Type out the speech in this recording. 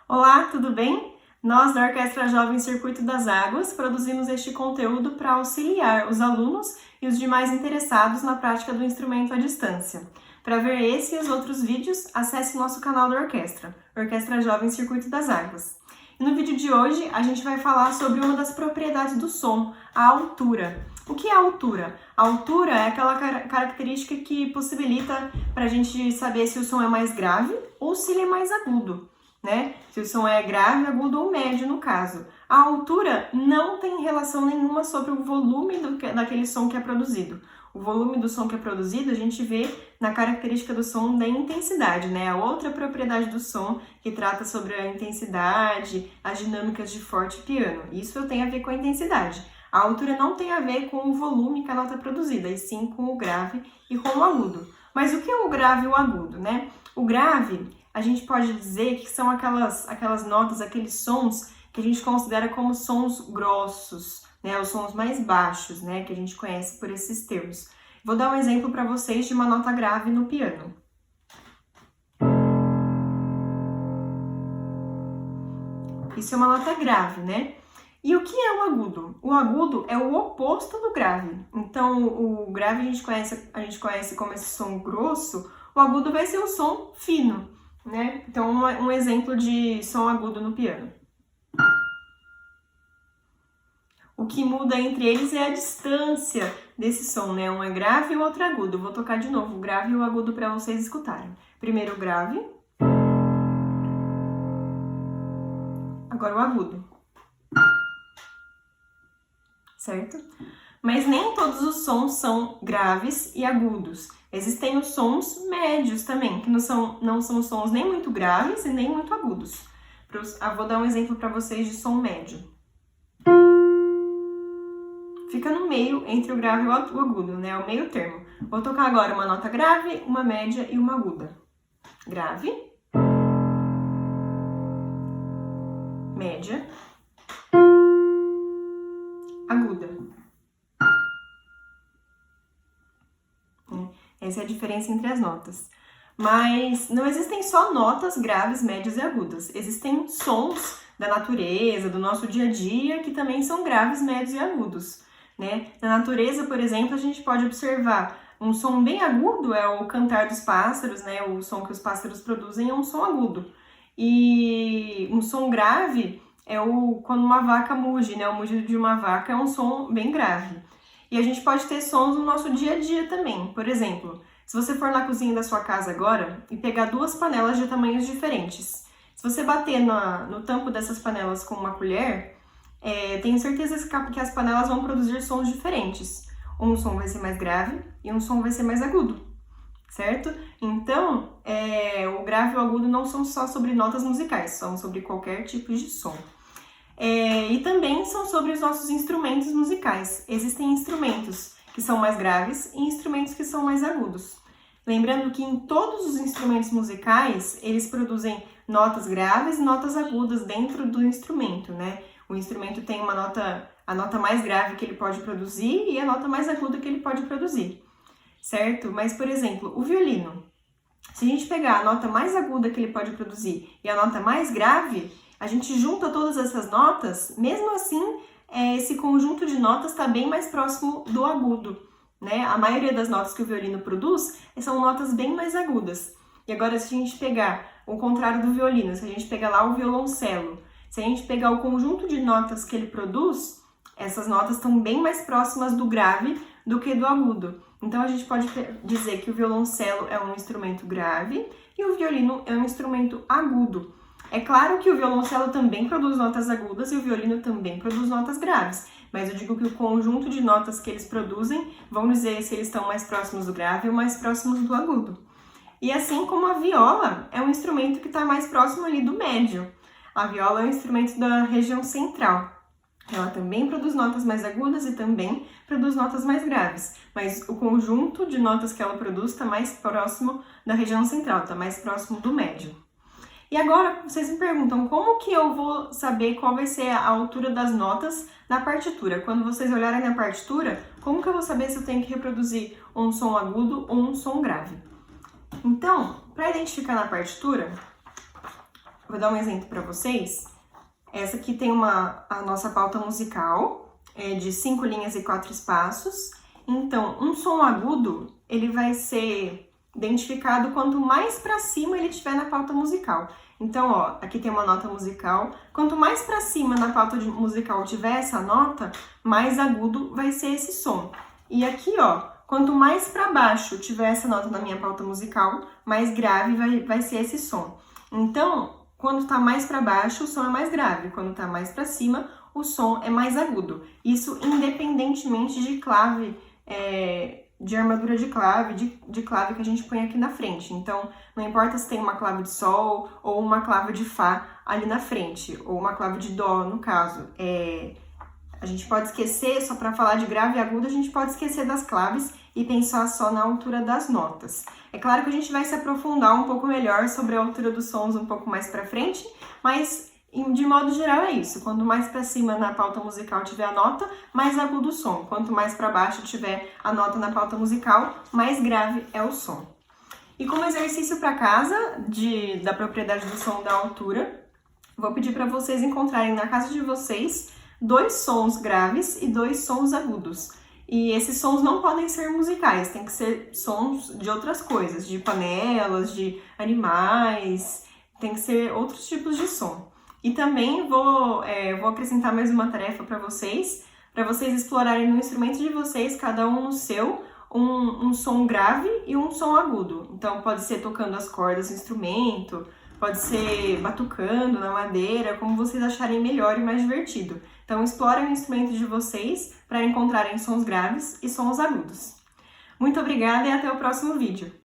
Olá, tudo bem? Nós da Orquestra Jovem Circuito das Águas produzimos este conteúdo para auxiliar os alunos e os demais interessados na prática do instrumento à distância. Para ver esse e os outros vídeos, acesse o nosso canal da orquestra, Orquestra Jovem Circuito das Águas. E no vídeo de hoje a gente vai falar sobre uma das propriedades do som, a altura. O que é a altura? A altura é aquela característica que possibilita para a gente saber se o som é mais grave ou se ele é mais agudo, né? Se o som é grave, agudo ou médio, no caso. A altura não tem relação nenhuma sobre o volume daquele som que é produzido. O volume do som que é produzido a gente vê na característica do som da intensidade, né? A outra propriedade do som que trata sobre a intensidade, as dinâmicas de forte e piano. Isso tem a ver com a intensidade. A altura não tem a ver com o volume que a nota é produzida, e sim com o grave e com o agudo. Mas o que é o grave e o agudo, né? O grave, a gente pode dizer que são aquelas notas, aqueles sons que a gente considera como sons grossos, né? Os sons mais baixos, né? Que a gente conhece por esses termos. Vou dar um exemplo para vocês de uma nota grave no piano. Isso é uma nota grave, né? E o que é o agudo? O agudo é o oposto do grave. Então, o grave a gente conhece como esse som grosso, o agudo vai ser o som fino, né? Então, um exemplo de som agudo no piano. O que muda entre eles é a distância desse som, né? Um é grave e o outro é agudo. Eu vou tocar de novo o grave e o agudo para vocês escutarem. Primeiro o grave. Agora o agudo. Certo? Mas nem todos os sons são graves e agudos. Existem os sons médios também, que não são sons nem muito graves e nem muito agudos. Vou dar um exemplo para vocês de som médio. Fica no meio entre o grave e o agudo, né? O meio termo. Vou tocar agora uma nota grave, uma média e uma aguda. Grave. Média. Aguda. Essa é a diferença entre as notas. Mas não existem só notas graves, médias e agudas. Existem sons da natureza, do nosso dia a dia, que também são graves, médios e agudos, né? Na natureza, por exemplo, a gente pode observar um som bem agudo, é o cantar dos pássaros, né? O som que os pássaros produzem é um som agudo. E um som grave é quando uma vaca muge, né? O mugido de uma vaca é um som bem grave. E a gente pode ter sons no nosso dia a dia também. Por exemplo, se você for na cozinha da sua casa agora e pegar duas panelas de tamanhos diferentes, se você bater no tampo dessas panelas com uma colher, tenho certeza que as panelas vão produzir sons diferentes. Um som vai ser mais grave e um som vai ser mais agudo, certo? Então, o grave e o agudo não são só sobre notas musicais, são sobre qualquer tipo de som. E também são sobre os nossos instrumentos musicais. Existem instrumentos que são mais graves e instrumentos que são mais agudos. Lembrando que em todos os instrumentos musicais, eles produzem notas graves e notas agudas dentro do instrumento, né? O instrumento tem a nota mais grave que ele pode produzir e a nota mais aguda que ele pode produzir, certo? Mas, por exemplo, o violino, se a gente pegar a nota mais aguda que ele pode produzir e a nota mais grave, a gente junta todas essas notas, mesmo assim, esse conjunto de notas está bem mais próximo do agudo, né? A maioria das notas que o violino produz são notas bem mais agudas. E agora, se a gente pegar o contrário do violino, se a gente pegar lá o violoncelo, se a gente pegar o conjunto de notas que ele produz, essas notas estão bem mais próximas do grave do que do agudo. Então, a gente pode dizer que o violoncelo é um instrumento grave e o violino é um instrumento agudo. É claro que o violoncelo também produz notas agudas e o violino também produz notas graves, mas eu digo que o conjunto de notas que eles produzem vão dizer se eles estão mais próximos do grave ou mais próximos do agudo. E assim como a viola é um instrumento que está mais próximo ali do médio. A viola é um instrumento da região central. Ela também produz notas mais agudas e também produz notas mais graves, mas o conjunto de notas que ela produz está mais próximo da região central, está mais próximo do médio. E agora, vocês me perguntam, como que eu vou saber qual vai ser a altura das notas na partitura? Quando vocês olharem na partitura, como que eu vou saber se eu tenho que reproduzir um som agudo ou um som grave? Então, para identificar na partitura, vou dar um exemplo para vocês. Essa aqui tem a nossa pauta musical, de 5 linhas e 4 espaços. Então, um som agudo, ele vai ser identificado quanto mais para cima ele estiver na pauta musical. Então, ó, aqui tem uma nota musical. Quanto mais para cima na pauta musical tiver essa nota, mais agudo vai ser esse som. E aqui, ó, quanto mais para baixo tiver essa nota na minha pauta musical, mais grave vai ser esse som. Então, quando tá mais para baixo, o som é mais grave. Quando tá mais para cima, o som é mais agudo. Isso independentemente de clave, de armadura de clave, de clave que a gente põe aqui na frente. Então, não importa se tem uma clave de sol ou uma clave de fá ali na frente, ou uma clave de dó, no caso. A gente pode esquecer, só para falar de grave e agudo, a gente pode esquecer das claves e pensar só na altura das notas. É claro que a gente vai se aprofundar um pouco melhor sobre a altura dos sons um pouco mais para frente, mas de modo geral é isso. Quanto mais para cima na pauta musical tiver a nota, mais agudo o som. Quanto mais para baixo tiver a nota na pauta musical, mais grave é o som. E como exercício para casa da propriedade do som da altura, vou pedir para vocês encontrarem na casa de vocês 2 sons graves e 2 sons agudos. E esses sons não podem ser musicais, tem que ser sons de outras coisas, de panelas, de animais, tem que ser outros tipos de som. E também vou acrescentar mais uma tarefa para vocês explorarem no instrumento de vocês, cada um no seu, um som grave e um som agudo. Então pode ser tocando as cordas do instrumento, pode ser batucando na madeira, como vocês acharem melhor e mais divertido. Então explorem o instrumento de vocês para encontrarem sons graves e sons agudos. Muito obrigada e até o próximo vídeo!